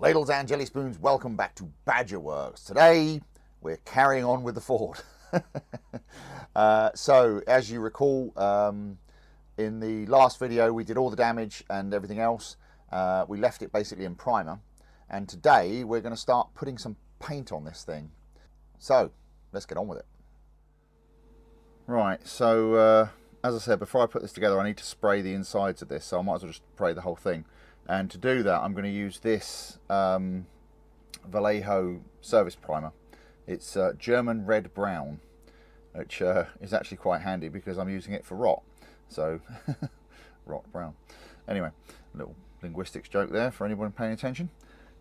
Ladles and jelly spoons, welcome back to Badgerworks. Today we're carrying on with the Ford. So as you recall, in the last video we did all the damage and everything else. We left it basically in primer, and today we're going to start putting some paint on this thing. So let's get on with it. Right, so as I said, before I put this together I need to spray the insides of this, so I might as well just spray the whole thing. And to do that I'm going to use this Vallejo service primer. It's German red brown, which is actually quite handy because I'm using it for rot. So rot brown. Anyway, a little linguistics joke there for anyone paying attention.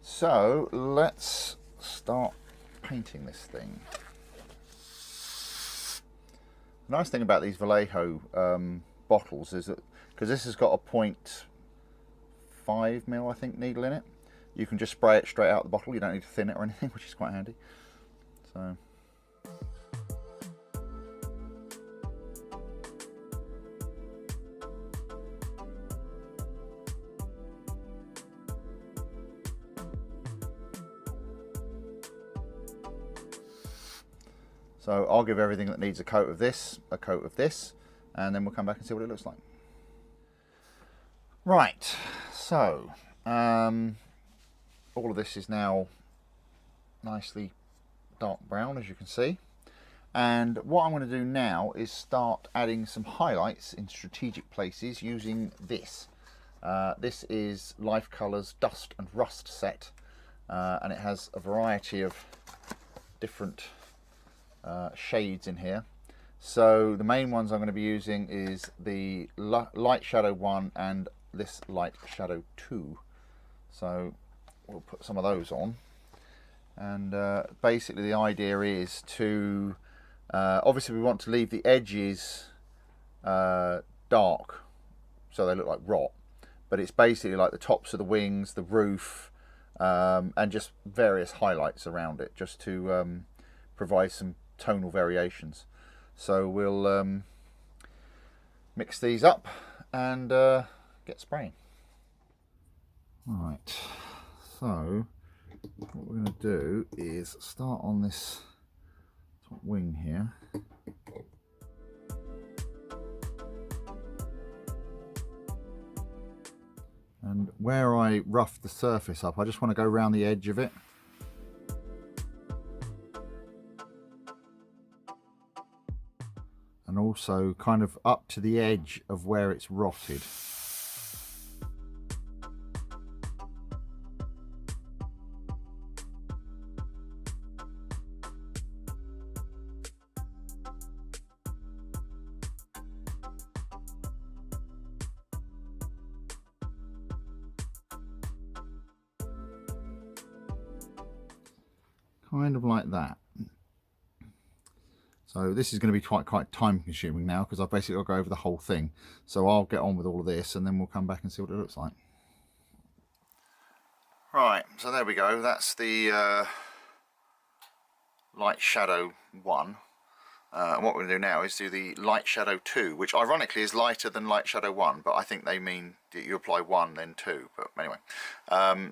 So let's start painting this thing. The nice thing about these Vallejo bottles is that because this has got a 0.5 mil, I think, needle in it, you can just spray it straight out the bottle. You don't need to thin it or anything, which is quite handy. So I'll give everything that needs a coat of this, and then we'll come back and see what it looks like. Right, so all of this is now nicely dark brown, as you can see. And what I'm going to do now is start adding some highlights in strategic places using this. This is Life Colours Dust and Rust set, and it has a variety of different shades in here. So the main ones I'm going to be using is the Light Shadow 1 and this Light Shadow 2. So we'll put some of those on, and basically the idea is to obviously we want to leave the edges dark so they look like rot, but it's basically like the tops of the wings, the roof, and just various highlights around it, just to provide some tonal variations. So we'll mix these up and get spraying. Right, so what we're going to do is start on this top wing here. And where I roughed the surface up, I just want to go around the edge of it. And also kind of up to the edge of where it's rotted. Kind of like that. So this is going to be quite time consuming now because I've basically got to go over the whole thing. So I'll get on with all of this and then we'll come back and see what it looks like. Right, so there we go. That's the Light Shadow 1. And what we're going to do now is do the Light Shadow 2, which ironically is lighter than Light Shadow 1, but I think they mean that you apply 1 then 2, but anyway.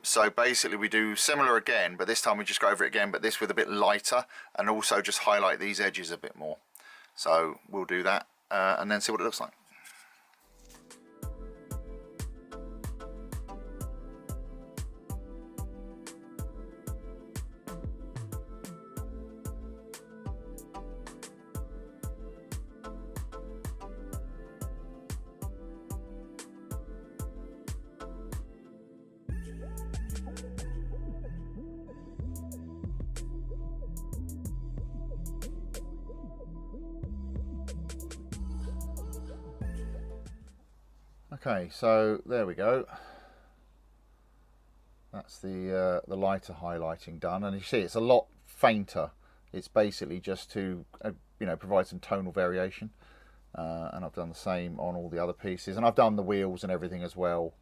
So basically we do similar again, but this time we just go over it again, but this with a bit lighter, and also just highlight these edges a bit more. So we'll do that and then see what it looks like. Okay, so there we go. That's the lighter highlighting done, and you see it's a lot fainter. It's basically just to provide some tonal variation, and I've done the same on all the other pieces, and I've done the wheels and everything as well.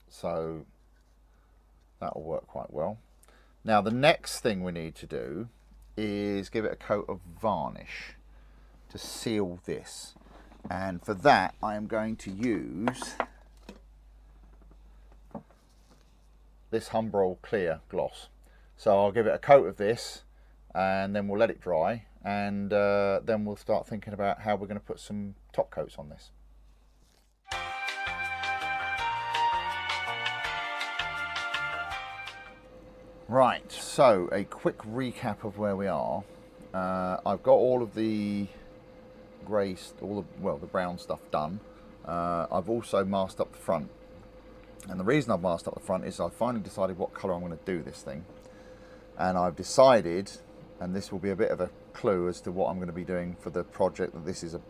So that'll work quite well. Now the next thing we need to do is give it a coat of varnish to seal this. And for that I am going to use this Humbrol clear gloss. So I'll give it a coat of this and then we'll let it dry, and then we'll start thinking about how we're going to put some top coats on this. Right, so a quick recap of where we are. I've got all of the grey, the brown stuff done. I've also masked up the front, and the reason I've masked up the front is I finally decided what colour I'm going to do this thing, and I've decided, and this will be a bit of a clue as to what I'm going to be doing for the project that this is a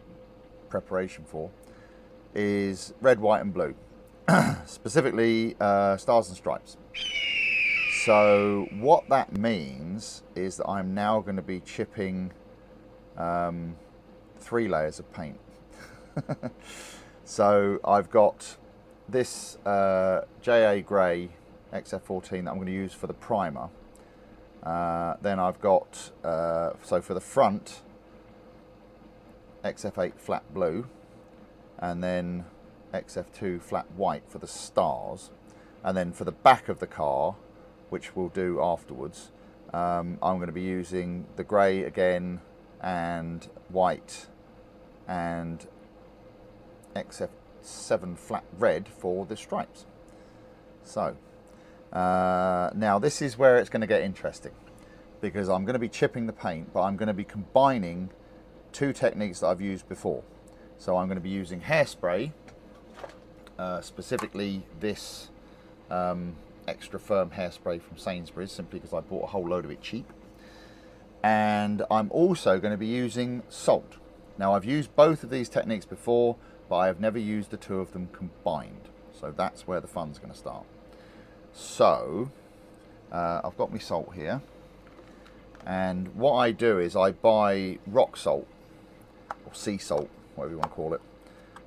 preparation for, is red, white and blue, specifically stars and stripes. So what that means is that I'm now going to be chipping 3 layers of paint. So I've got this JA Grey XF14 that I'm going to use for the primer. Then I've got, so for the front, XF8 flat blue, and then XF2 flat white for the stars. And then for the back of the car, which we'll do afterwards, I'm going to be using the grey again, and white, and XF7 flat red for the stripes. So now this is where it's going to get interesting, because I'm going to be chipping the paint, but I'm going to be combining 2 techniques that I've used before. So I'm going to be using hairspray, specifically this extra firm hairspray from Sainsbury's, simply because I bought a whole load of it cheap. And I'm also going to be using salt. Now I've used both of these techniques before, but I have never used the 2 of them combined. So that's where the fun's going to start. So I've got my salt here, and what I do is I buy rock salt, or sea salt, whatever you want to call it,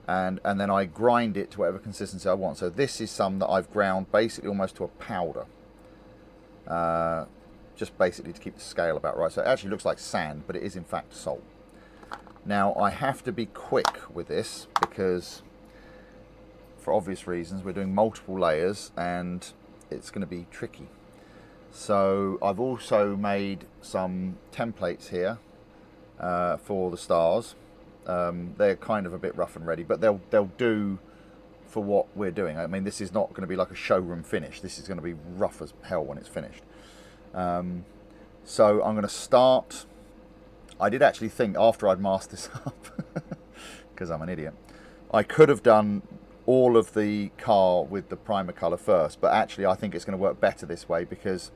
and then I grind it to whatever consistency I want. So this is some that I've ground basically almost to a powder, just basically to keep the scale about right. So it actually looks like sand, but it is in fact salt. Now I have to be quick with this because, for obvious reasons, we're doing multiple layers and it's going to be tricky. So I've also made some templates here for the stars. They're kind of a bit rough and ready, but they'll do for what we're doing. I mean, this is not going to be like a showroom finish. This is going to be rough as hell when it's finished. So I'm going to start. I did actually think, after I'd masked this up, because I'm an idiot, I could have done all of the car with the primer colour first, but actually I think it's going to work better this way, because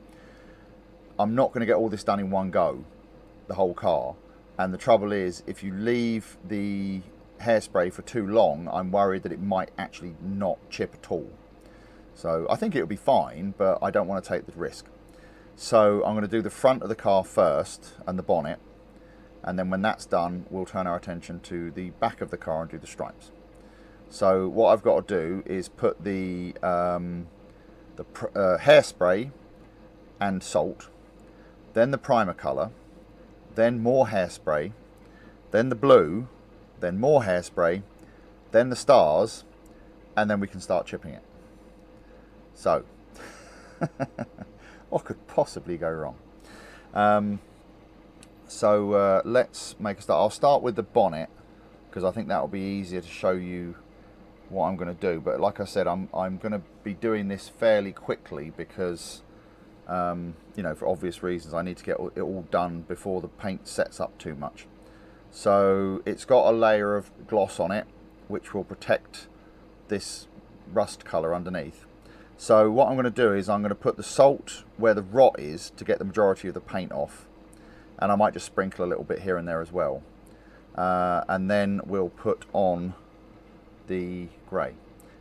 I'm not going to get all this done in one go, the whole car. And the trouble is, if you leave the hairspray for too long, I'm worried that it might actually not chip at all. So I think it'll be fine, but I don't want to take the risk. So I'm going to do the front of the car first, and the bonnet, and then when that's done, we'll turn our attention to the back of the car and do the stripes. So what I've got to do is put the hairspray and salt, then the primer colour, then more hairspray, then the blue, then more hairspray, then the stars, and then we can start chipping it. So, what could possibly go wrong? So let's make a start. I'll start with the bonnet, because I think that will be easier to show you what I'm going to do. But like I said, I'm going to be doing this fairly quickly because, you know, for obvious reasons, I need to get it all done before the paint sets up too much. So it's got a layer of gloss on it, which will protect this rust colour underneath. So what I'm going to do is I'm going to put the salt where the rot is to get the majority of the paint off. And I might just sprinkle a little bit here and there as well. And then we'll put on the grey.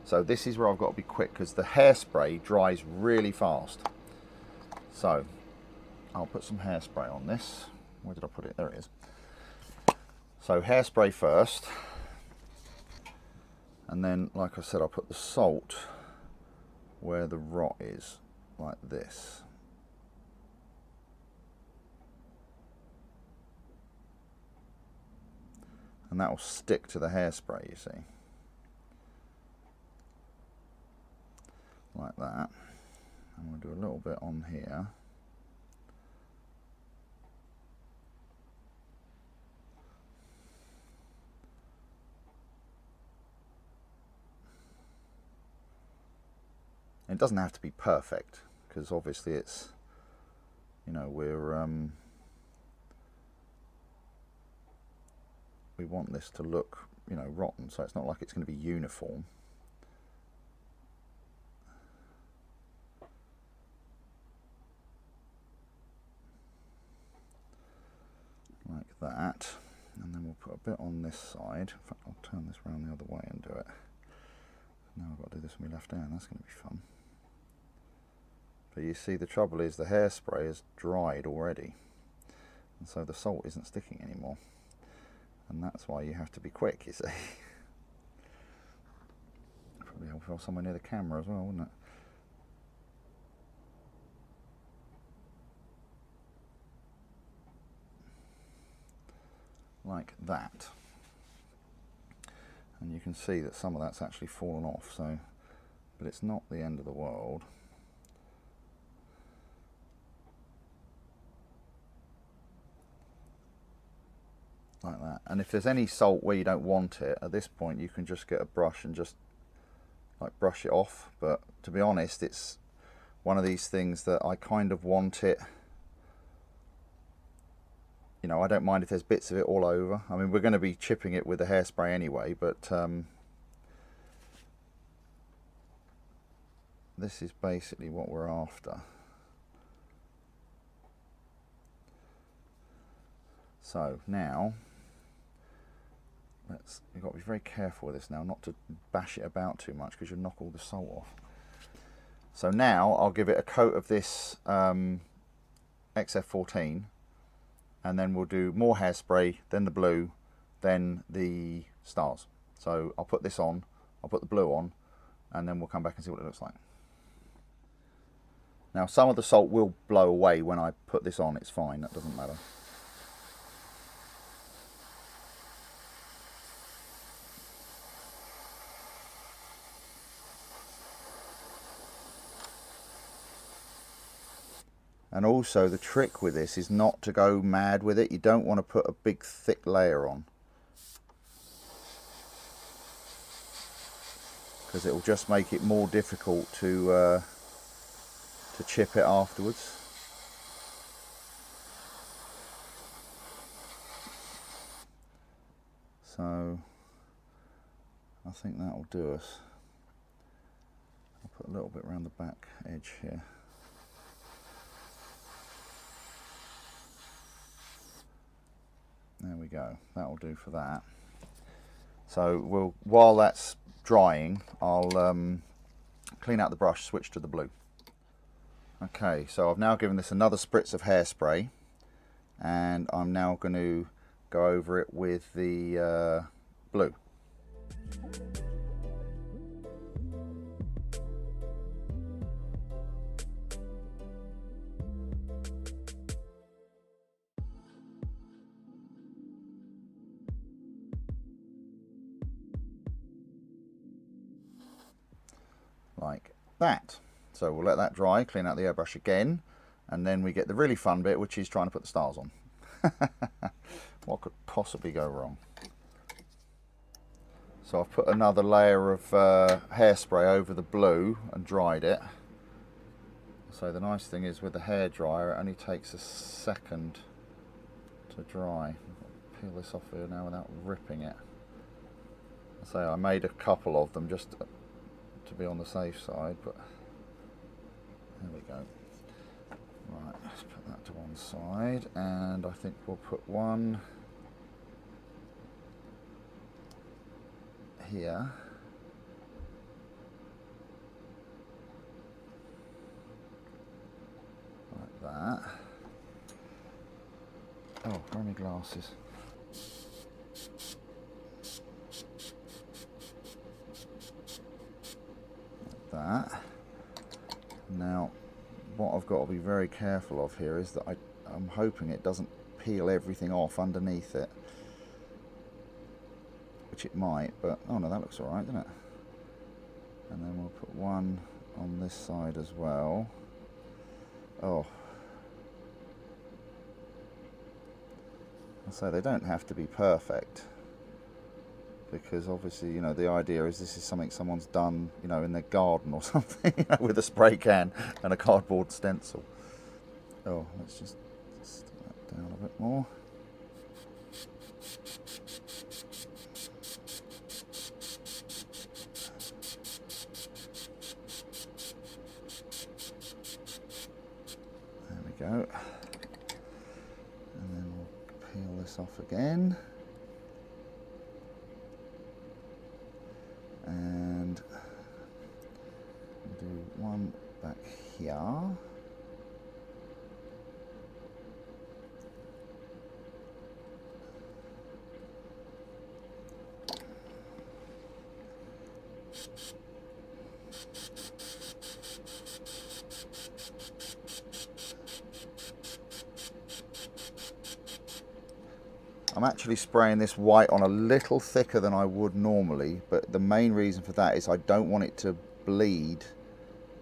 So this is where I've got to be quick, because the hairspray dries really fast. So I'll put some hairspray on this. Where did I put it? There it is. So hairspray first. And then, like I said, I'll put the salt where the rot is, like this. And that will stick to the hairspray, you see. Like that. And we'll do a little bit on here. It doesn't have to be perfect, because obviously it's, you know, we want this to look, you know, rotten, so it's not like it's going to be uniform. Like that, and then we'll put a bit on this side. In fact, I'll turn this around the other way and do it. Now I've got to do this with my left hand, that's going to be fun. But you see, the trouble is the hairspray has dried already, and so the salt isn't sticking anymore, and that's why you have to be quick, you see. Probably helpful somewhere near the camera as well, wouldn't it? Like that. And you can see that some of that's actually fallen off, so, but it's not the end of the world. Like that. And if there's any salt where you don't want it, at this point you can just get a brush and just like brush it off. But to be honest, it's one of these things that I kind of want it, you know, I don't mind if there's bits of it all over. I mean, we're going to be chipping it with the hairspray anyway, but this is basically what we're after. So now, you've got to be very careful with this now, not to bash it about too much, because you'll knock all the salt off. So now I'll give it a coat of this XF14, and then we'll do more hairspray, then the blue, then the stars. So I'll put this on, I'll put the blue on, and then we'll come back and see what it looks like. Now some of the salt will blow away when I put this on, it's fine, that doesn't matter. And also the trick with this is not to go mad with it. You don't want to put a big thick layer on, because it will just make it more difficult to chip it afterwards. So I think that will do us. I'll put a little bit around the back edge here. There we go, that'll do for that. So while that's drying, I'll clean out the brush, switch to the blue. Okay, so I've now given this another spritz of hairspray, and I'm now going to go over it with the blue. Like that. So we'll let that dry, clean out the airbrush again, and then we get the really fun bit, which is trying to put the stars on. What could possibly go wrong? So I've put another layer of hairspray over the blue and dried it. So the nice thing is with the hairdryer, it only takes a second to dry. I'll peel this off here now without ripping it. So I made a couple of them just to be on the safe side, but there we go. Right, let's put that to one side, and I think we'll put one here. Like that. Oh, where are my glasses? That. Now what I've got to be very careful of here is that I'm hoping it doesn't peel everything off underneath it, which it might, but oh no, that looks alright, doesn't it? And then we'll put one on this side as well. Oh, I say they don't have to be perfect, because obviously, you know, the idea is this is something someone's done, you know, in their garden or something, you know, with a spray can and a cardboard stencil. Oh, let's just stick that down a bit more. There we go. And then we'll peel this off again. And we'll do one back here. I'm actually spraying this white on a little thicker than I would normally, but the main reason for that is I don't want it to bleed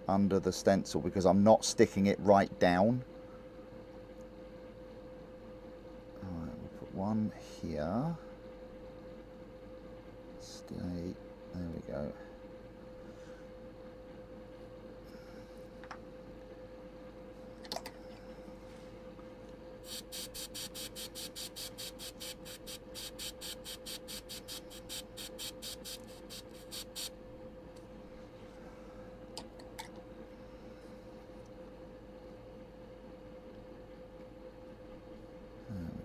under the stencil, because I'm not sticking it right down. Alright, we'll put one here. Stay, there we go.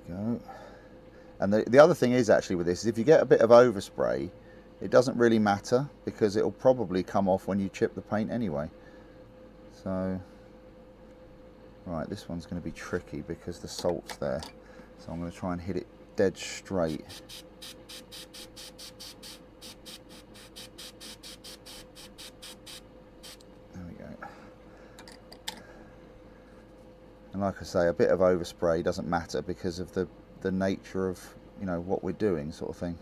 Go. And the other thing is, actually, with this is if you get a bit of overspray, it doesn't really matter, because it'll probably come off when you chip the paint anyway. So, right, this one's going to be tricky because the salt's there, so I'm going to try and hit it dead straight. There we go. And like I say, a bit of overspray doesn't matter because of the nature of, you know, what we're doing, sort of thing.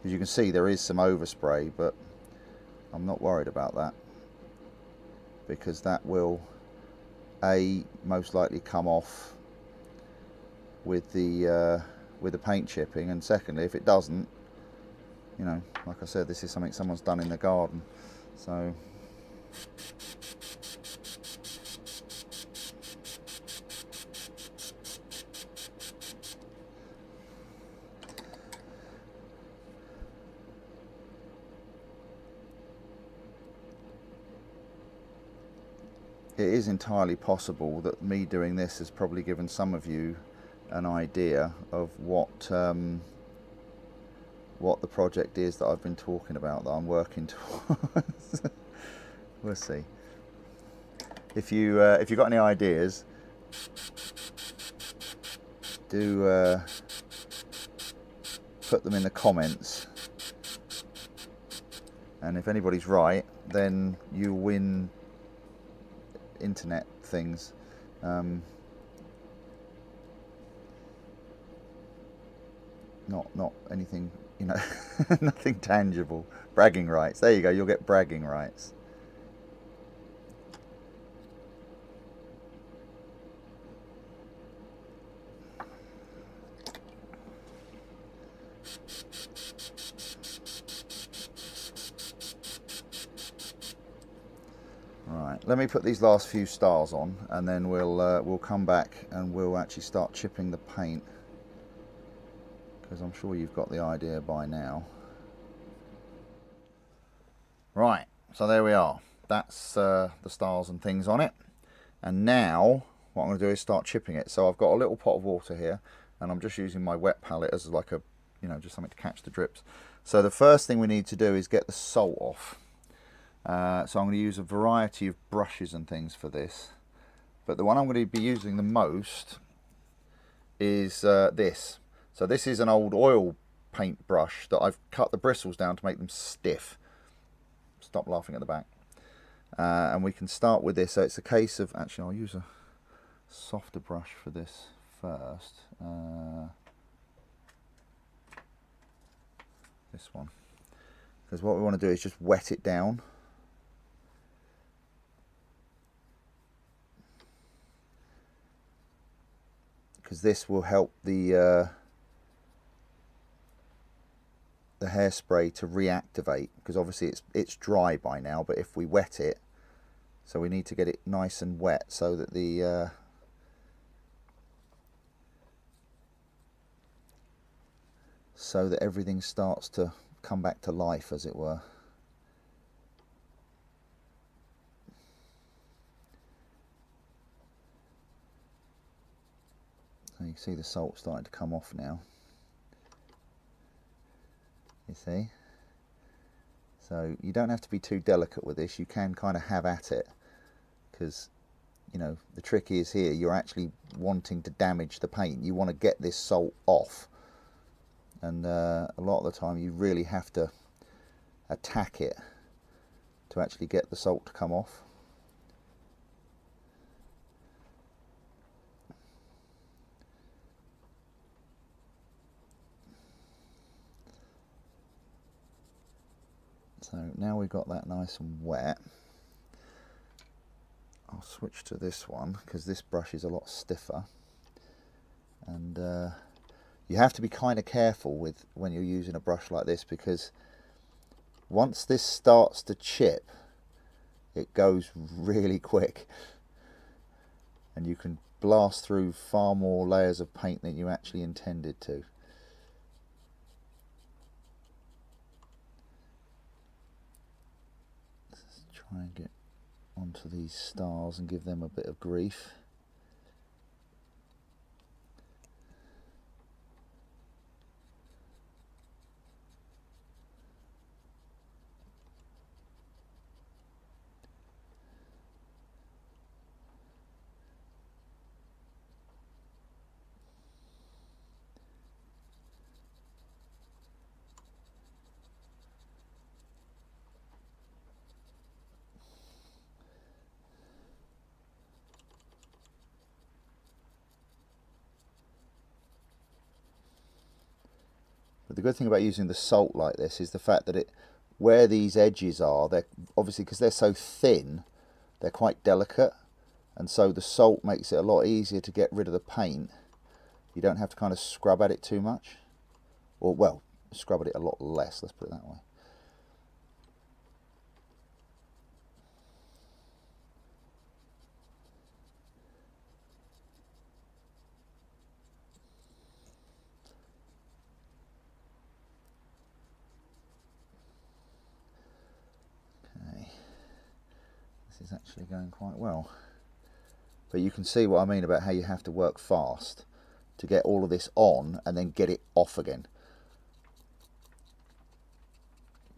As you can see, there is some overspray, but I'm not worried about that, because that will most likely come off with the paint chipping, and secondly, if it doesn't, you know, like I said, this is something someone's done in the garden, so. It is entirely possible that me doing this has probably given some of you an idea of what the project is that I've been talking about, that I'm working towards. We'll see. If you've got any ideas, do put them in the comments, and if anybody's right, then you win internet things. Not anything, you know, nothing tangible. Bragging rights. There you go. You'll get bragging rights. Right, let me put these last few stars on, and then we'll come back and we'll actually start chipping the paint, because I'm sure you've got the idea by now. Right, so there we are. That's the stars and things on it, and now what I'm going to do is start chipping it. So I've got a little pot of water here, and I'm just using my wet palette as like a, you know, just something to catch the drips. So the first thing we need to do is get the salt off. So I'm going to use a variety of brushes and things for this, but the one I'm going to be using the most is this. So this is an old oil paint brush that I've cut the bristles down to make them stiff. Stop laughing at the back. And we can start with this. So it's a case of, actually I'll use a softer brush for this first. This one. Because what we want to do is just wet it down. because this will help the hairspray to reactivate, because obviously it's dry by now, but if we wet it, so we need to get it nice and wet so that the so that everything starts to come back to life, as it were. So you can see the salt starting to come off now. You see? So you don't have to be too delicate with this. You can kind of have at it, because, you know, the trick is here, you're actually wanting to damage the paint. You want to get this salt off. And a lot of the time you really have to attack it to actually get the salt to come off. So now we've got that nice and wet, I'll switch to this one because this brush is a lot stiffer, and you have to be kind of careful with when you're using a brush like this, because once this starts to chip, it goes really quick and you can blast through far more layers of paint than you actually intended to. Let's try and get onto these stars and give them a bit of grief. But the good thing about using the salt like this is the fact that where these edges are, they're obviously, because they're so thin, they're quite delicate, and so the salt makes it a lot easier to get rid of the paint. You don't have to kind of scrub at it too much, or, well, scrub at it a lot less, let's put it that way. Is actually going quite well, but you can see what I mean about how you have to work fast to get all of this on and then get it off again.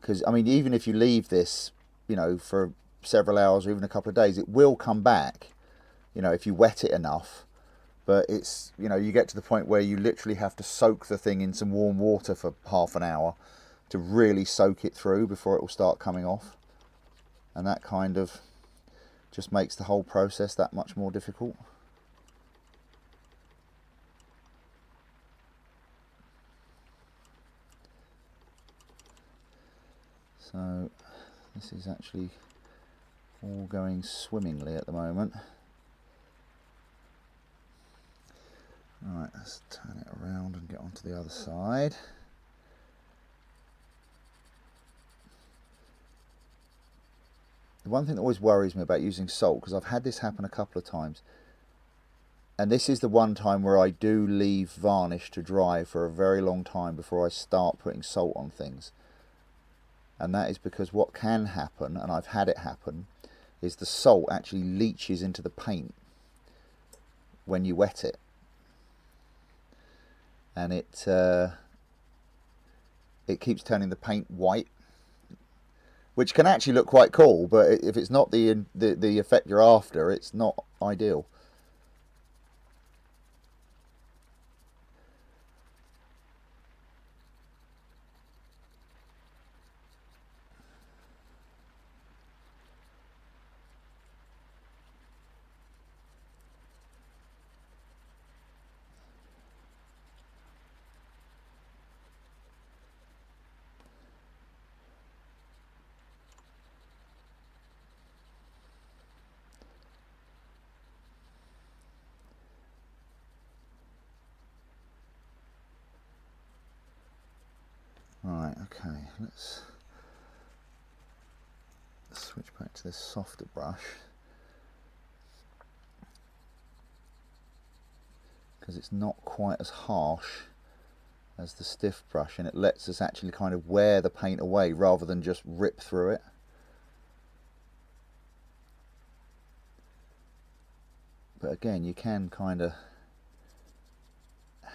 Because I mean, even if you leave this, you know, for several hours or even a couple of days, it will come back, you know, if you wet it enough. But it's, you know, you get to the point where you literally have to soak the thing in some warm water for half an hour to really soak it through before it will start coming off, and that kind of just makes the whole process that much more difficult. So this is actually all going swimmingly at the moment. Right, let's turn it around and get onto the other side. The one thing that always worries me about using salt, because I've had this happen a couple of times, and this is the one time where I do leave varnish to dry for a very long time before I start putting salt on things. And that is because what can happen, and I've had it happen, is the salt actually leaches into the paint when you wet it. And it keeps turning the paint white, which can actually look quite cool, but if it's not the effect you're after, it's not ideal. Right, okay, let's switch back to this softer brush, because it's not quite as harsh as the stiff brush, and it lets us actually kind of wear the paint away rather than just rip through it. But again, you can kind of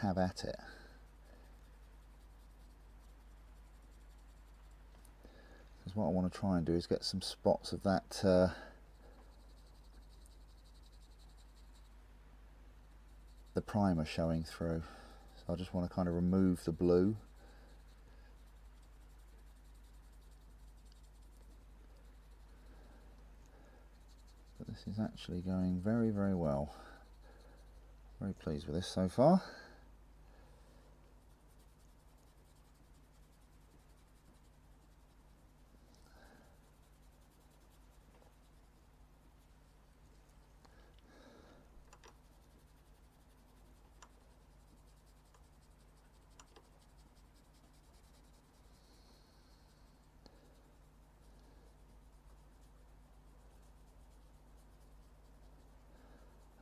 have at it. Because what I want to try and do is get some spots of that the primer showing through. So I just want to kind of remove the blue. But this is actually going very, very well. Very pleased with this so far.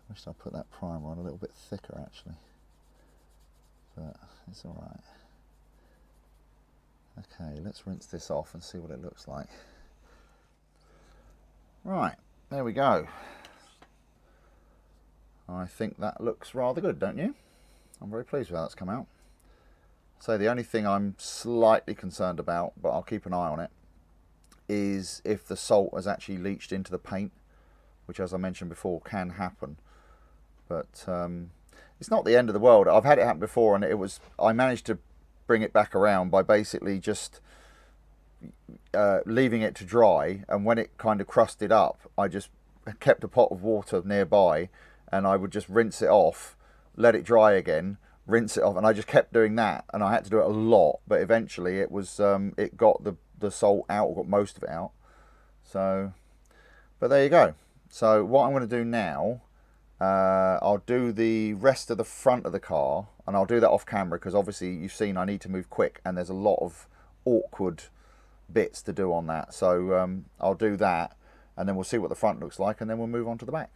I wish I put that primer on a little bit thicker actually, but it's alright. Okay, let's rinse this off and see what it looks like. Right, there we go. I think that looks rather good, don't you? I'm very pleased with how that's come out. So the only thing I'm slightly concerned about, but I'll keep an eye on it, is if the salt has actually leached into the paint, which, as I mentioned before, can happen. But it's not the end of the world. I've had it happen before, and I managed to bring it back around by basically just leaving it to dry, and when it kind of crusted up, I just kept a pot of water nearby, and I would just rinse it off, let it dry again, rinse it off, and I just kept doing that, and I had to do it a lot, but eventually it was it got the salt out, got most of it out. So, but there you go. So what I'm going to do now, I'll do the rest of the front of the car, and I'll do that off camera because obviously you've seen I need to move quick and there's a lot of awkward bits to do on that. So I'll do that, and then we'll see what the front looks like, and then we'll move on to the back.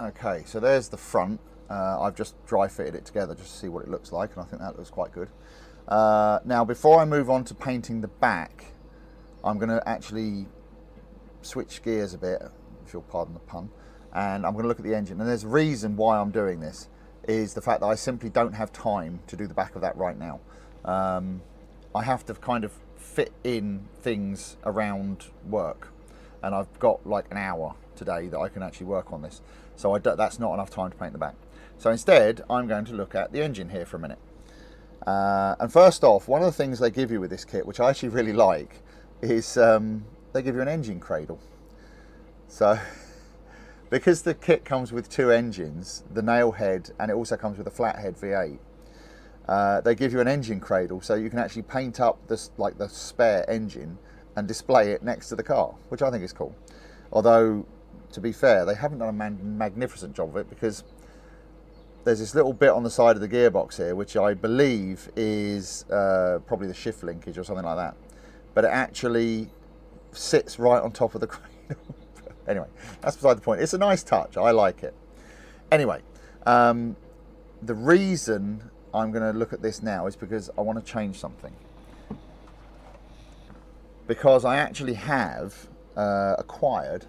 Okay, so there's the front. I've just dry fitted it together just to see what it looks like, and I think that looks quite good. Now, before I move on to painting the back, I'm going to actually switch gears a bit, if you'll pardon the pun, and I'm going to look at the engine. And there's a reason why I'm doing this, is the fact that I simply don't have time to do the back of that right now. I have to kind of fit in things around work, and I've got like an hour today that I can actually work on this. So that's not enough time to paint the back. So instead, I'm going to look at the engine here for a minute. And first off, one of the things they give you with this kit, which I actually really like, is they give you an engine cradle. So because the kit comes with two engines, the nail head, and it also comes with a flathead V8, they give you an engine cradle, so you can actually paint up this, like the spare engine, and display it next to the car, which I think is cool. Although, to be fair, they haven't done a magnificent job of it, because there's this little bit on the side of the gearbox here, which I believe is probably the shift linkage or something like that. But it actually sits right on top of the cradle. Anyway, that's beside the point. It's a nice touch. I like it. Anyway, the reason I'm going to look at this now is because I want to change something. Because I actually have acquired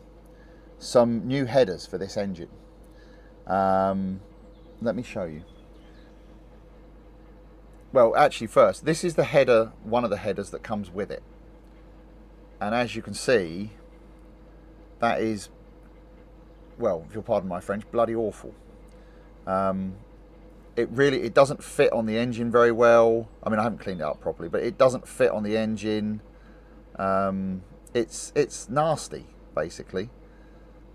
some new headers for this engine. Let me show you. Well, actually first, this is the header, one of the headers that comes with it. And as you can see, that is, well, if you'll pardon my French, bloody awful. It doesn't fit on the engine very well. I mean, I haven't cleaned it up properly, but it doesn't fit on the engine. It's nasty, basically.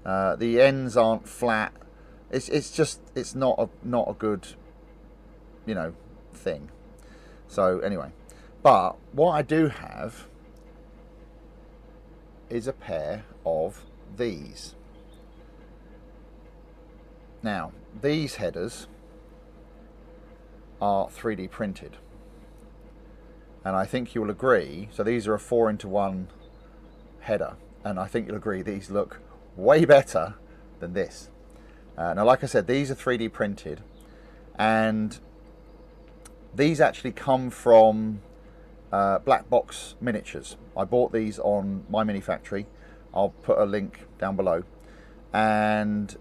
The ends aren't flat. It's not a good, you know, thing. So anyway, but what I do have is a pair of these. Now, these headers are 3D printed, and I think you'll agree, so these are a 4-into-1 header, and I think you'll agree these look way better than this. Now, like I said, these are 3D printed, and these actually come from Black Box Miniatures. I bought these on My Mini Factory. I'll put a link down below, and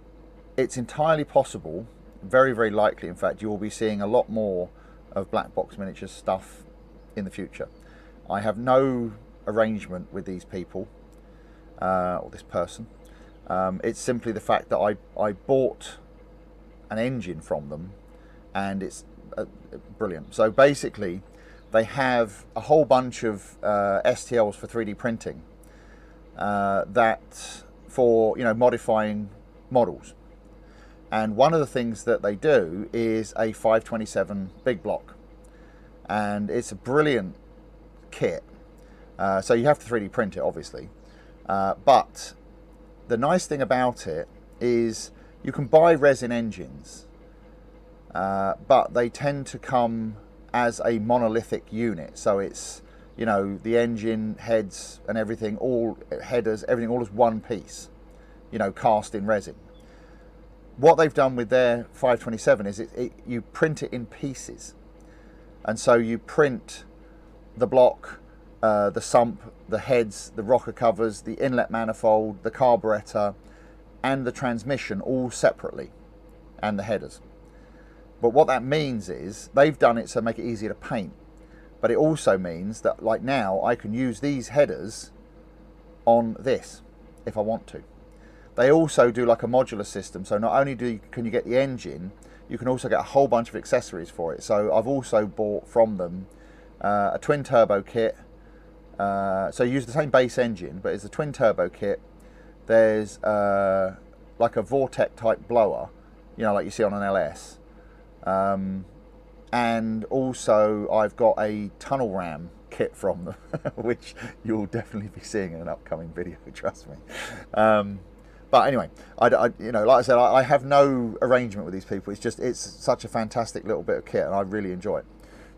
it's entirely possible, very, very likely, in fact, you will be seeing a lot more of Black Box Miniatures stuff in the future. I have no arrangement with these people, or this person. It's simply the fact that I bought an engine from them, and it's brilliant. So basically, they have a whole bunch of STLs for 3D printing, that for, you know, modifying models. And one of the things that they do is a 527 big block, and it's a brilliant kit. So you have to 3D print it, obviously, but the nice thing about it is you can buy resin engines, but they tend to come as a monolithic unit. So it's, you know, the engine, heads and everything, all headers, everything all as one piece, you know, cast in resin. What they've done with their 527 is you print it in pieces. And so you print the block, the sump, the heads, the rocker covers, the inlet manifold, the carburetor, and the transmission all separately, and the headers. But what that means is they've done it so make it easier to paint. But it also means that, like now, I can use these headers on this if I want to. They also do like a modular system, so not only can you get the engine, you can also get a whole bunch of accessories for it. So I've also bought from them a twin turbo kit. So you use the same base engine, but it's a twin turbo kit. There's like a Vortec type blower, you know, like you see on an LS. And also I've got a tunnel ram kit from them, which you'll definitely be seeing in an upcoming video, trust me. But anyway, you know, like I said, I have no arrangement with these people. It's such a fantastic little bit of kit, and I really enjoy it.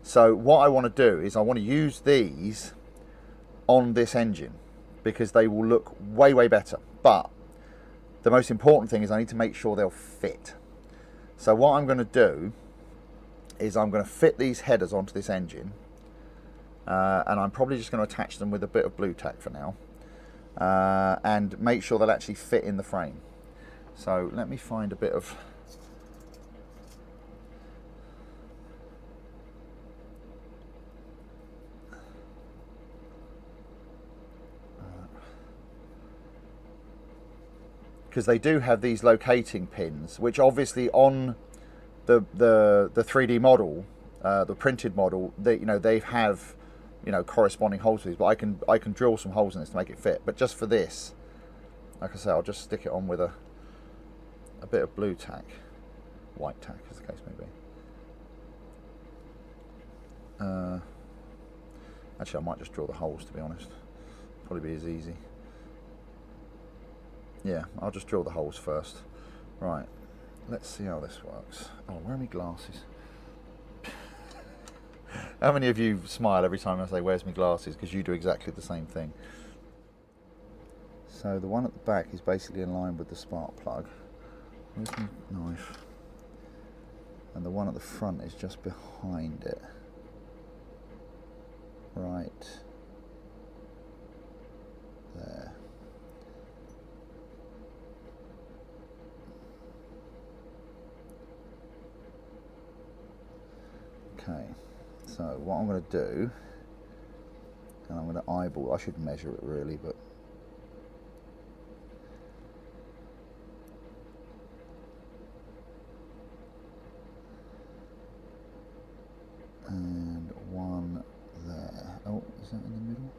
So what I want to do is I want to use these on this engine because they will look way, way better. But the most important thing is I need to make sure they'll fit. So what I'm going to do is I'm going to fit these headers onto this engine, and I'm probably just going to attach them with a bit of blue tack for now. And make sure they'll actually fit in the frame. So let me find a bit of because they do have these locating pins, which obviously on the 3D model, the printed model, they have, you know, corresponding holes for these, but I can drill some holes in this to make it fit. But just for this, like I say, I'll just stick it on with a bit of blue tack, white tack as the case may be. Actually, I might just drill the holes, to be honest. Probably be as easy. Yeah, I'll just drill the holes first. Right, let's see how this works. Oh, where are my glasses? How many of you smile every time I say, where's my glasses? Because you do exactly the same thing. So the one at the back is basically in line with the spark plug. Where's my knife? And the one at the front is just behind it. Right there. Okay, so what I'm going to do, and I'm going to eyeball, I should measure it really, but and one there. Oh, is that in the middle?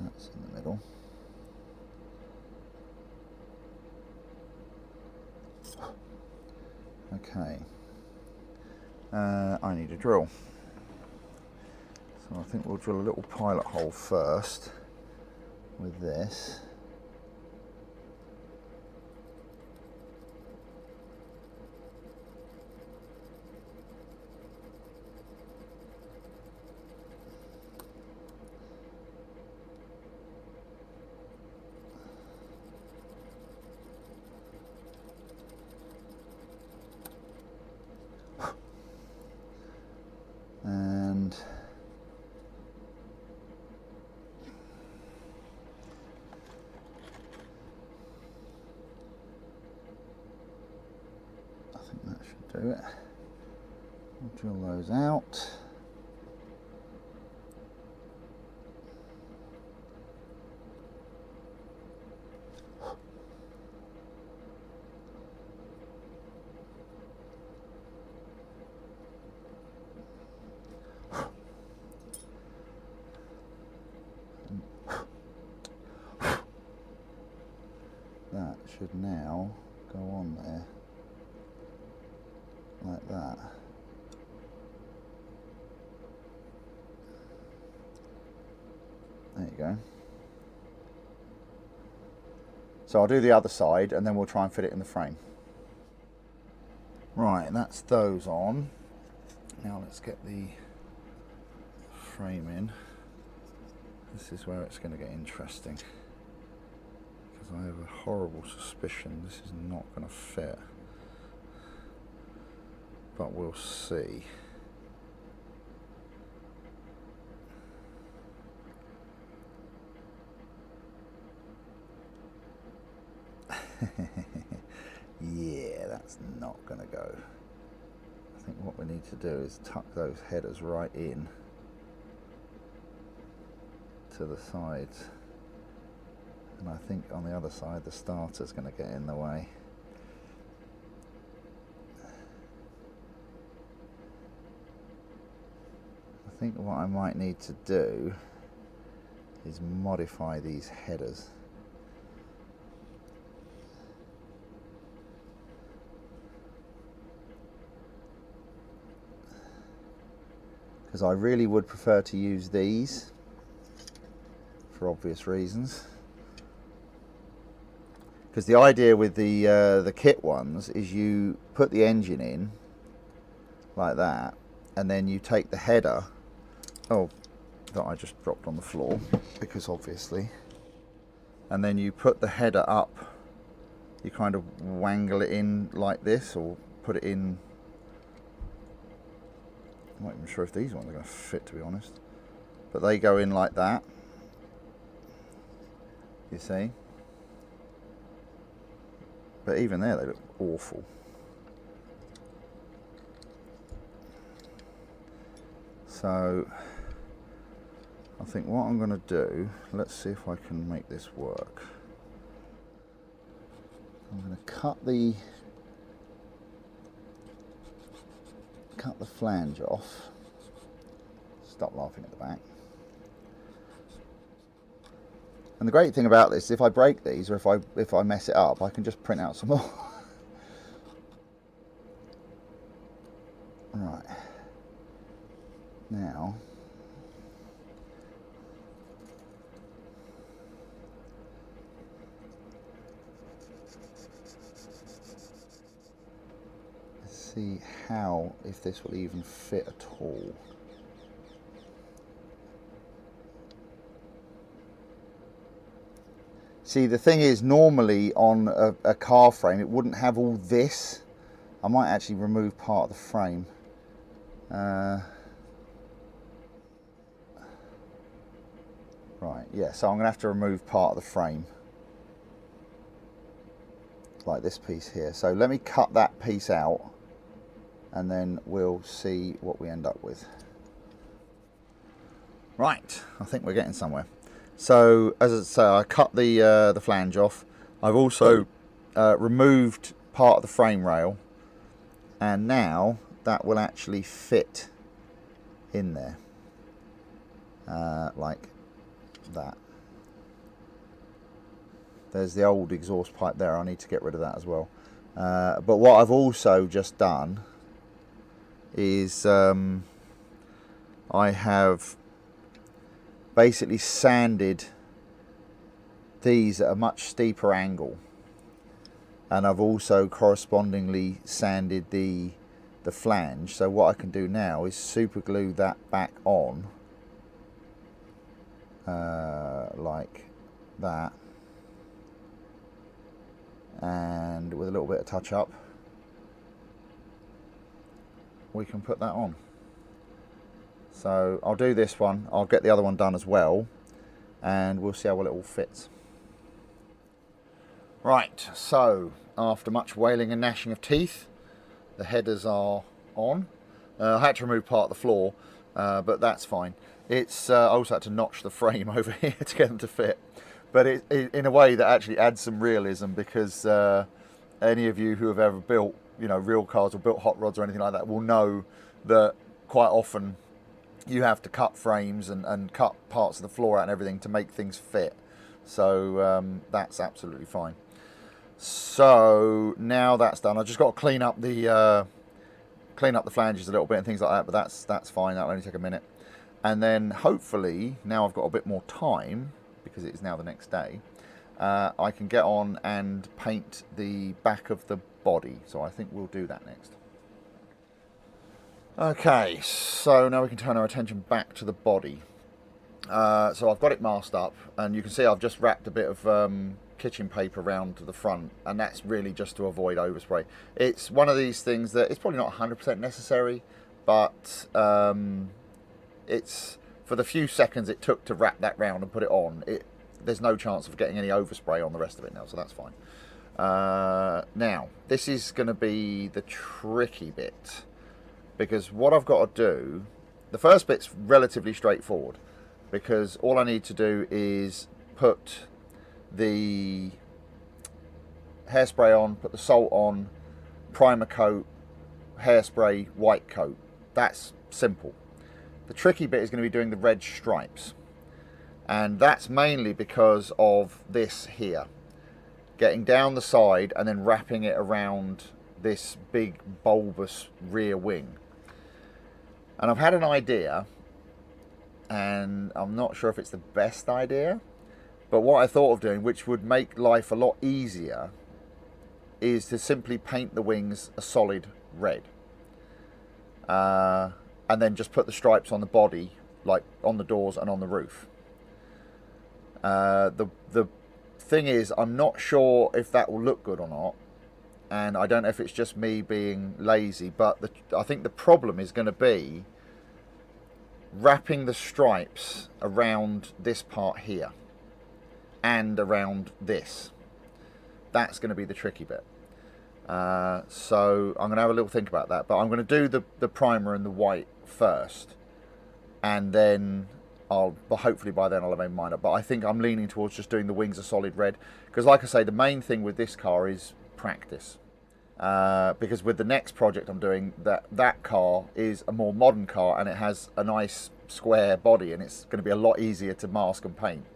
That's in the middle. Okay, I need a drill. So I think we'll drill a little pilot hole first with this. And I think that should do it. We'll drill those out. That should now go on there like that. There you go. So I'll do the other side and then we'll try and fit it in the frame. Right, that's those on. Now let's get the frame in. This is where it's going to get interesting, because I have a horrible suspicion this is not going to fit, but we'll see. Yeah, that's not going to go. I think what we need to do is tuck those headers right in to the sides, and I think on the other side the starter's going to get in the way. I think what I might need to do is modify these headers. Because I really would prefer to use these for obvious reasons. Because the idea with the kit ones is you put the engine in like that, and then you take the header, oh, that I just dropped on the floor, because obviously, and then you put the header up, you kind of wangle it in like this, or put it in. I'm not even sure if these ones are going to fit, to be honest, but they go in like that, you see. But even there, they look awful. So I think what I'm going to do, let's see if I can make this work. I'm going to cut the flange off. Stop laughing at the back. And the great thing about this, if I break these, or if I mess it up, I can just print out some more. Right. Now, let's see if this will even fit at all. See, the thing is, normally on a car frame, it wouldn't have all this. I might actually remove part of the frame. Right, yeah, so I'm going to have to remove part of the frame. Like this piece here. So let me cut that piece out, and then we'll see what we end up with. Right, I think we're getting somewhere. So as I say, I cut the flange off. I've also removed part of the frame rail, and now that will actually fit in there like that. There's the old exhaust pipe there. I need to get rid of that as well. But what I've also just done is I have basically sanded these at a much steeper angle, and I've also correspondingly sanded the flange. So what I can do now is super glue that back on like that, and with a little bit of touch up we can put that on. So I'll do this one, I'll get the other one done as well, and we'll see how well it all fits. Right, so after much wailing and gnashing of teeth, the headers are on. I had to remove part of the floor, but that's fine. It's I also had to notch the frame over here to get them to fit, but it in a way that actually adds some realism, because any of you who have ever built, you know, real cars or built hot rods or anything like that will know that quite often you have to cut frames and cut parts of the floor out and everything to make things fit. So that's absolutely fine. So now that's done, I just got to clean up the flanges a little bit and things like that, but that's fine. That'll only take a minute, and then hopefully now I've got a bit more time, because it is now the next day, I can get on and paint the back of the body. So I think we'll do that next. Okay, so now we can turn our attention back to the body. So I've got it masked up, and you can see I've just wrapped a bit of kitchen paper around to the front, and that's really just to avoid overspray. It's one of these things that it's probably not 100% necessary, but it's, for the few seconds it took to wrap that round and put it on, there's no chance of getting any overspray on the rest of it now, so that's fine. Now, this is going to be the tricky bit, because what I've got to do, the first bit's relatively straightforward, because all I need to do is put the hairspray on, put the salt on, primer coat, hairspray, white coat. That's simple. The tricky bit is going to be doing the red stripes, and that's mainly because of this here, getting down the side and then wrapping it around this big bulbous rear wing. And I've had an idea, and I'm not sure if it's the best idea, but what I thought of doing, which would make life a lot easier, is to simply paint the wings a solid red, and then just put the stripes on the body, like on the doors and on the roof. The thing is, I'm not sure if that will look good or not, and I don't know if it's just me being lazy, but I think the problem is going to be wrapping the stripes around this part here and around this. That's going to be the tricky bit. So I'm going to have a little think about that, but I'm going to do the primer and the white first, and then hopefully by then I'll have made mine up. But I think I'm leaning towards just doing the wings a solid red, because like I say, the main thing with this car is practice. Because with the next project I'm doing, that car is a more modern car, and it has a nice square body, and it's going to be a lot easier to mask and paint.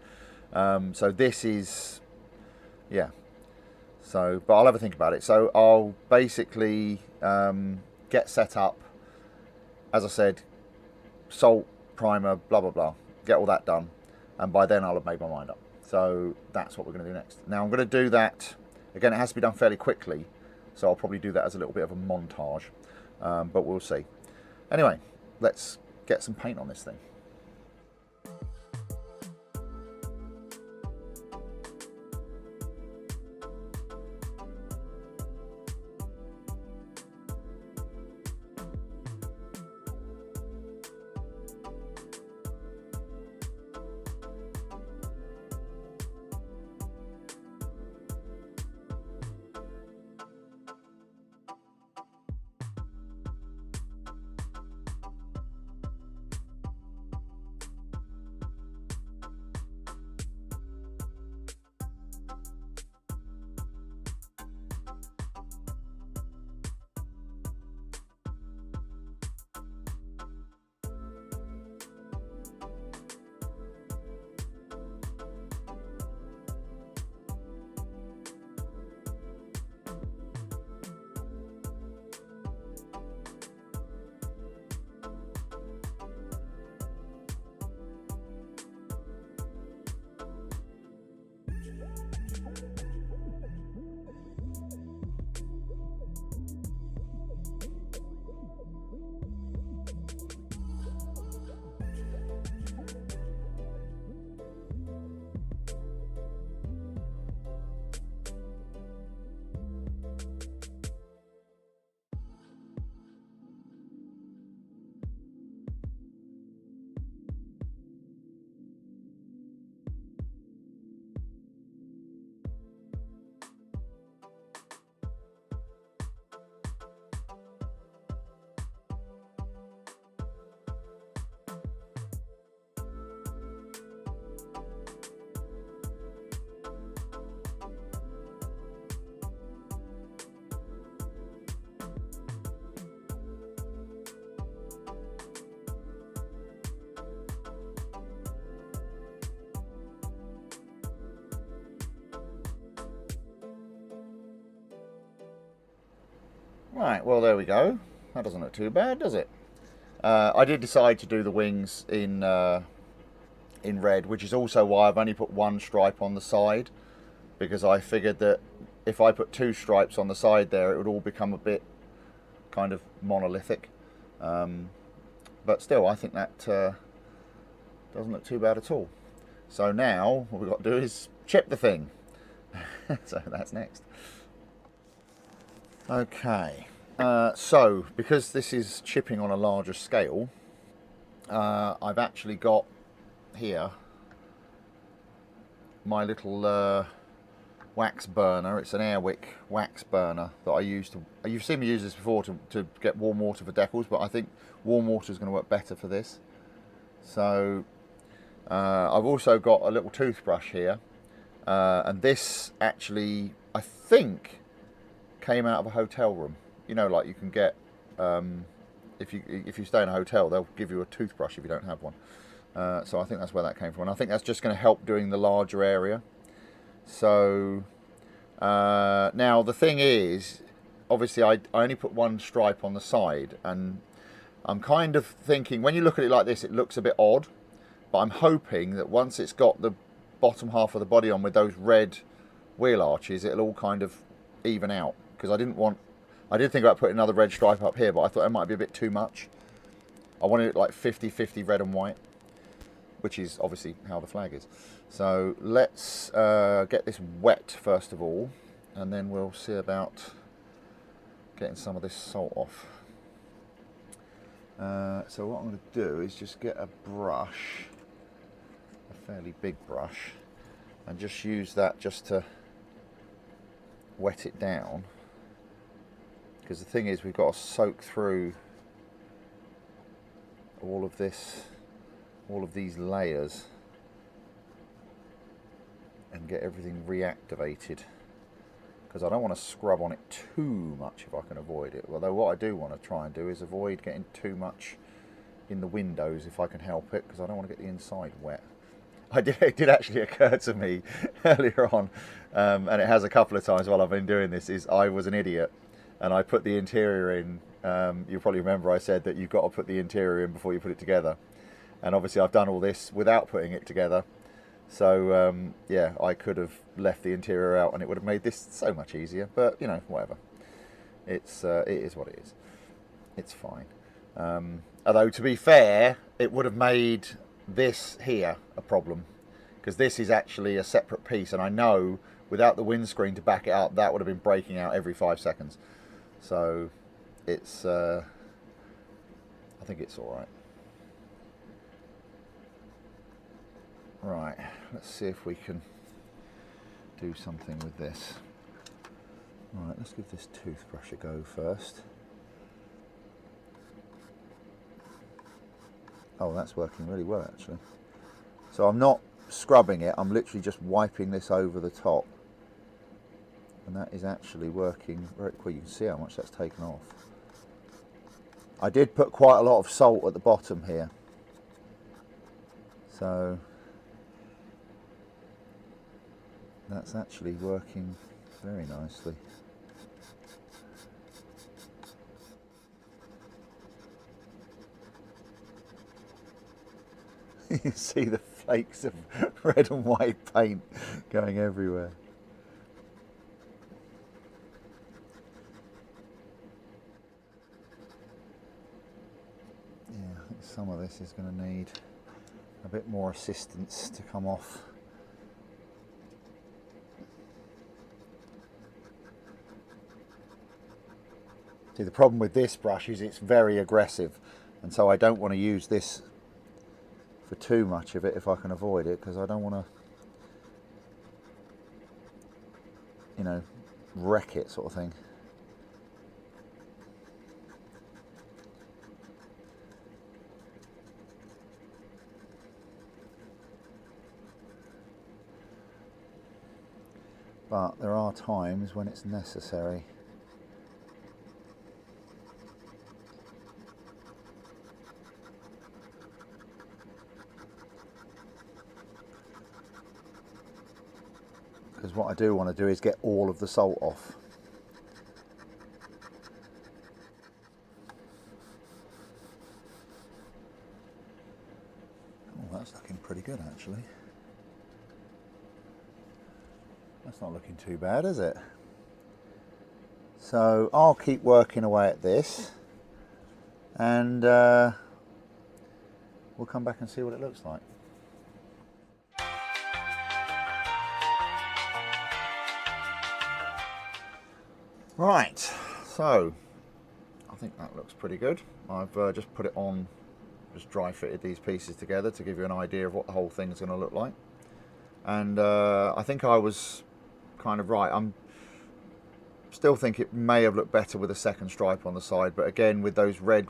So this is, yeah. So, but I'll have a think about it. So I'll basically get set up, as I said, salt, primer, blah blah blah, get all that done, and by then I'll have made my mind up. So that's what we're going to do next. Now I'm going to do that again. It has to be done fairly quickly, so I'll probably do that as a little bit of a montage, but we'll see. Anyway, let's get some paint on this thing. Right, well there we go. That doesn't look too bad, does it? I did decide to do the wings in red, which is also why I've only put one stripe on the side, because I figured that if I put two stripes on the side there, it would all become a bit kind of monolithic. But still, I think that doesn't look too bad at all. So now what we've got to do is chip the thing. So that's next. Okay, so because this is chipping on a larger scale, I've actually got here my little wax burner. It's an Airwick wax burner that I use to. You've seen me use this before to get warm water for decals, but I think warm water is going to work better for this. So I've also got a little toothbrush here, and this actually I think came out of a hotel room. You know, like you can get if you stay in a hotel, they'll give you a toothbrush if you don't have one. So I think that's where that came from, and I think that's just going to help doing the larger area. So now the thing is, obviously I only put one stripe on the side, and I'm kind of thinking when you look at it like this, it looks a bit odd, but I'm hoping that once it's got the bottom half of the body on with those red wheel arches, it'll all kind of even out, because I did think about putting another red stripe up here, but I thought it might be a bit too much. I wanted it like 50-50 red and white, which is obviously how the flag is. So let's get this wet first of all, and then we'll see about getting some of this salt off. So what I'm going to do is just get a brush, a fairly big brush, and just use that just to wet it down. Because the thing is, we've got to soak through all of these layers and get everything reactivated, because I don't want to scrub on it too much if I can avoid it. Although what I do want to try and do is avoid getting too much in the windows if I can help it, because I don't want to get the inside wet. It did actually occur to me earlier on, and it has a couple of times while I've been doing this, is I was an idiot and I put the interior in. You'll probably remember I said that you've got to put the interior in before you put it together. And obviously I've done all this without putting it together. So yeah, I could have left the interior out and it would have made this so much easier. But you know, whatever. It is what it is. It's fine. Although to be fair, it would have made this here a problem, because this is actually a separate piece, and I know without the windscreen to back it up, that would have been breaking out every 5 seconds. So it's I think it's all right. Right, let's see if we can do something with this. Right, let's give this toothbrush a go first. Oh, that's working really well actually. So I'm not scrubbing it, I'm literally just wiping this over the top. And that is actually working very quick. You can see how much that's taken off. I did put quite a lot of salt at the bottom here. So that's actually working very nicely. You see the flakes of red and white paint going everywhere. Yeah, I think some of this is going to need a bit more assistance to come off. See, the problem with this brush is it's very aggressive, and so I don't want to use this for too much of it if I can avoid it, because I don't want to, you know, wreck it sort of thing. But there are times when it's necessary. Because what I do want to do is get all of the salt off. that's looking pretty good actually. That's not looking too bad, is it? So I'll keep working away at this, and we'll come back and see what it looks like. Right, so I think that looks pretty good. I've just put it on, just dry fitted these pieces together to give you an idea of what the whole thing is going to look like. And I think I was kind of right. I'm still think it may have looked better with a second stripe on the side, but again, with those red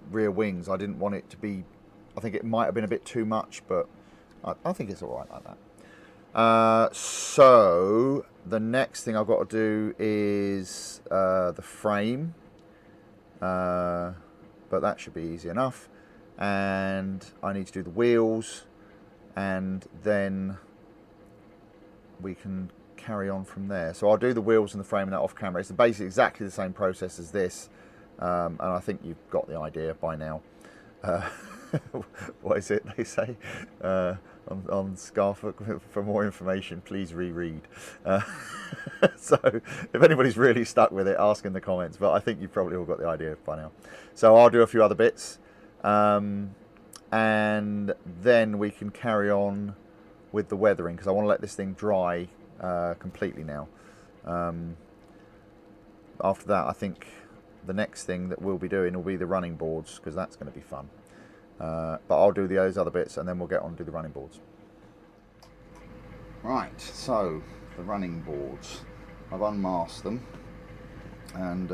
rear wings, I didn't want it to be, I think it might have been a bit too much, but I think it's all right like that. So the next thing I've got to do is the frame, but that should be easy enough. And I need to do the wheels, and then we can carry on from there. So I'll do the wheels and the frame and that off camera. It's basically exactly the same process as this, and I think you've got the idea by now. What is it they say on Scarf? For more information, please reread. So if anybody's really stuck with it, ask in the comments, but I think you've probably all got the idea by now. So I'll do a few other bits, and then we can carry on with the weathering, because I want to let this thing dry completely now. After that, I think the next thing that we'll be doing will be the running boards, because that's going to be fun. But I'll do those other bits and then we'll get on to do the running boards. Right, so the running boards, I've unmasked them, and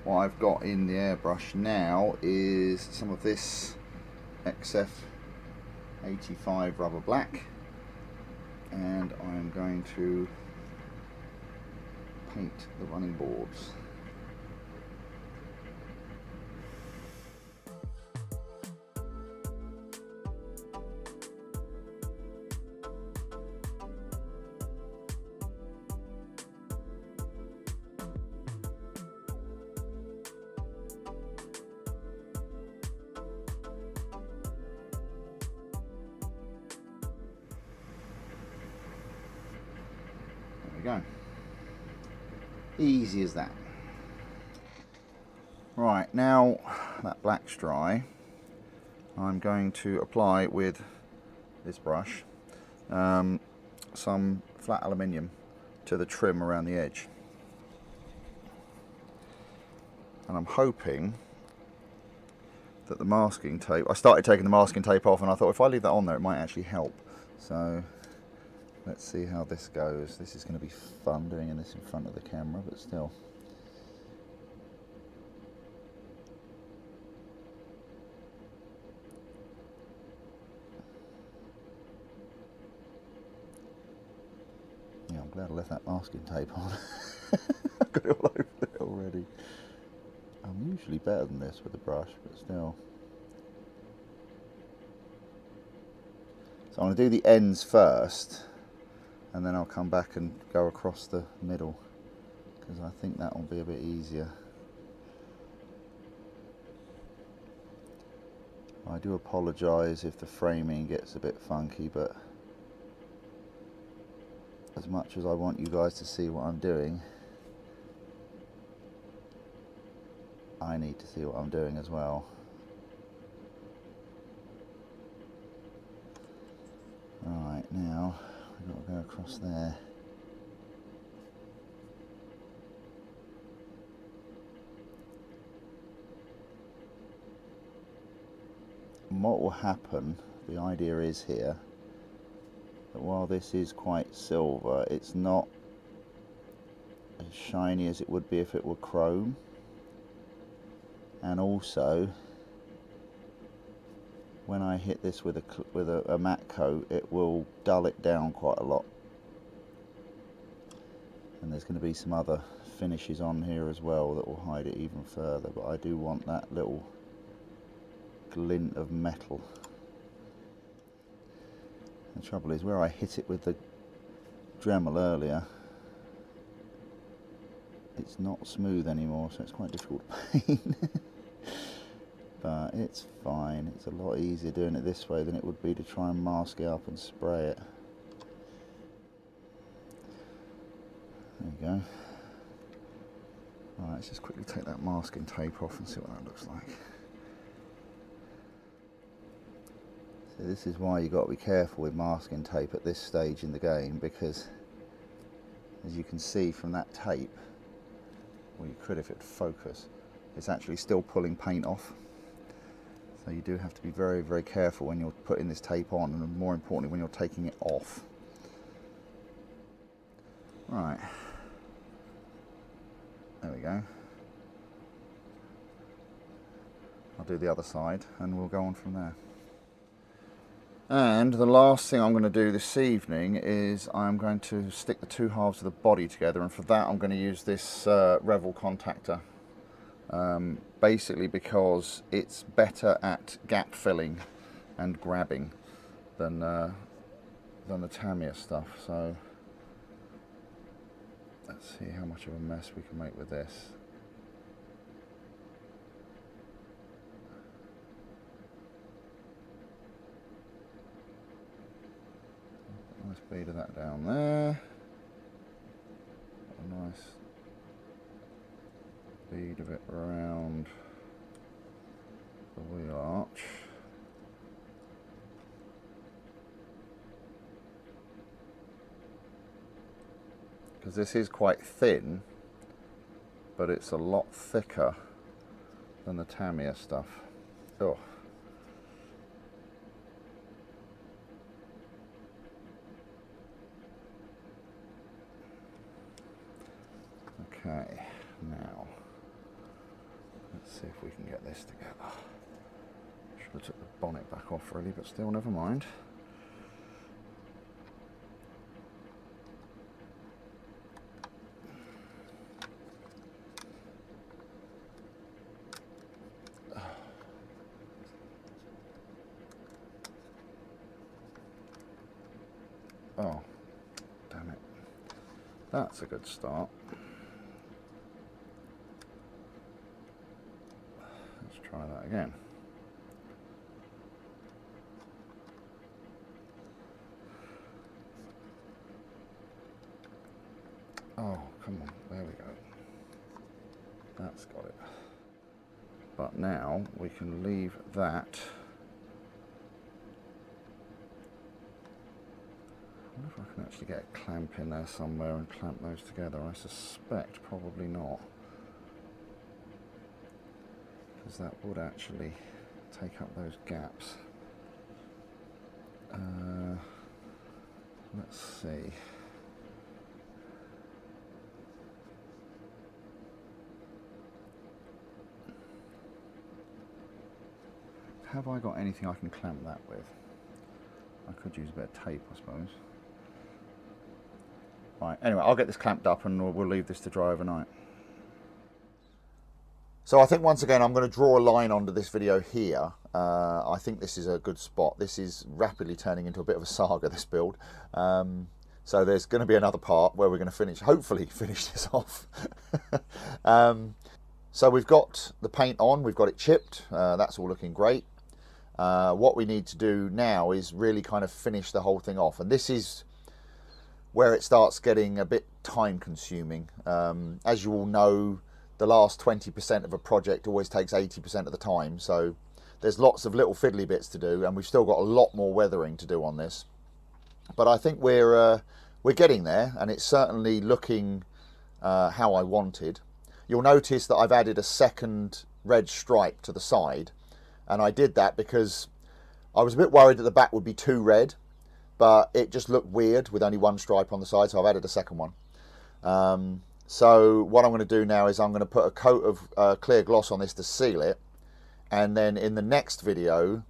what I've got in the airbrush now is some of this XF85 rubber black, and I'm going to paint the running boards. Go. Easy as that. Right, now that black's dry, I'm going to apply with this brush some flat aluminium to the trim around the edge, and I'm hoping that the masking tape, I started taking the masking tape off and I thought if I leave that on there it might actually help. So let's see how this goes. This is going to be fun doing this in front of the camera, but still. Yeah, I'm glad I left that masking tape on. I've got it all over it already. I'm usually better than this with the brush, but still. So I'm going to do the ends first, and then I'll come back and go across the middle, because I think that will be a bit easier. I do apologise if the framing gets a bit funky, but as much as I want you guys to see what I'm doing, I need to see what I'm doing as well. Right, now we've got to go across there. And what will happen, the idea is here, that while this is quite silver, it's not as shiny as it would be if it were chrome. And also, when I hit this with a matte coat, it will dull it down quite a lot. And there's going to be some other finishes on here as well that will hide it even further, but I do want that little glint of metal. The trouble is, where I hit it with the Dremel earlier, it's not smooth anymore, so it's quite difficult to paint. but it's fine. It's a lot easier doing it this way than it would be to try and mask it up and spray it. There you go. Alright, let's just quickly take that masking tape off and see what that looks like. So this is why you've got to be careful with masking tape at this stage in the game, because as you can see from that tape, or you could if it focus, it's actually still pulling paint off. So you do have to be very, very careful when you're putting this tape on, and more importantly when you're taking it off. Right, there we go. I'll do the other side and we'll go on from there. And the last thing I'm going to do this evening is I'm going to stick the two halves of the body together, and for that I'm going to use this Revel contactor. Basically because it's better at gap filling and grabbing than the Tamiya stuff. So let's see how much of a mess we can make with this. Nice bead of that down there. A nice bead of it around the wheel arch. Because this is quite thin, but it's a lot thicker than the Tamiya stuff. Oh. Okay, now let's see if we can get this together. Should have took the bonnet back off really, but still, never mind. Oh, damn it. That's a good start. Try that again. Oh, come on, there we go. That's got it. But now we can leave that. I wonder if I can actually get a clamp in there somewhere and clamp those together. I suspect probably not, because that would actually take up those gaps. Let's see. Have I got anything I can clamp that with? I could use a bit of tape, I suppose. Right, anyway, I'll get this clamped up and we'll leave this to dry overnight. So I think once again I'm going to draw a line onto this video here. I think this is a good spot. This is rapidly turning into a bit of a saga, this build. So there's going to be another part where we're going to hopefully finish this off. So we've got the paint on, we've got it chipped, that's all looking great. What we need to do now is really kind of finish the whole thing off, and this is where it starts getting a bit time consuming. As you all know, the last 20% of a project always takes 80% of the time, so there's lots of little fiddly bits to do, and we've still got a lot more weathering to do on this. But I think we're getting there, and it's certainly looking how I wanted. You'll notice that I've added a second red stripe to the side, and I did that because I was a bit worried that the back would be too red, but it just looked weird with only one stripe on the side, so I've added a second one. So what I'm going to do now is I'm going to put a coat of clear gloss on this to seal it, and then in the next video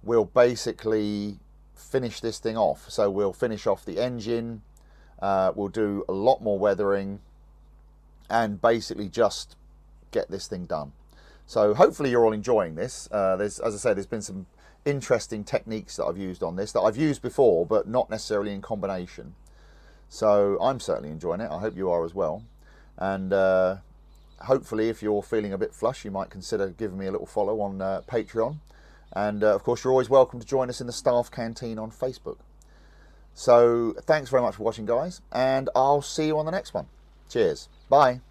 we'll basically finish this thing off. So we'll finish off the engine, we'll do a lot more weathering, and basically just get this thing done. So hopefully you're all enjoying this. As I say, there's been some interesting techniques that I've used on this that I've used before, but not necessarily in combination. So I'm certainly enjoying it. I hope you are as well. And hopefully, if you're feeling a bit flush, you might consider giving me a little follow on Patreon. And of course, you're always welcome to join us in the staff canteen on Facebook. So thanks very much for watching, guys, and I'll see you on the next one. Cheers. Bye.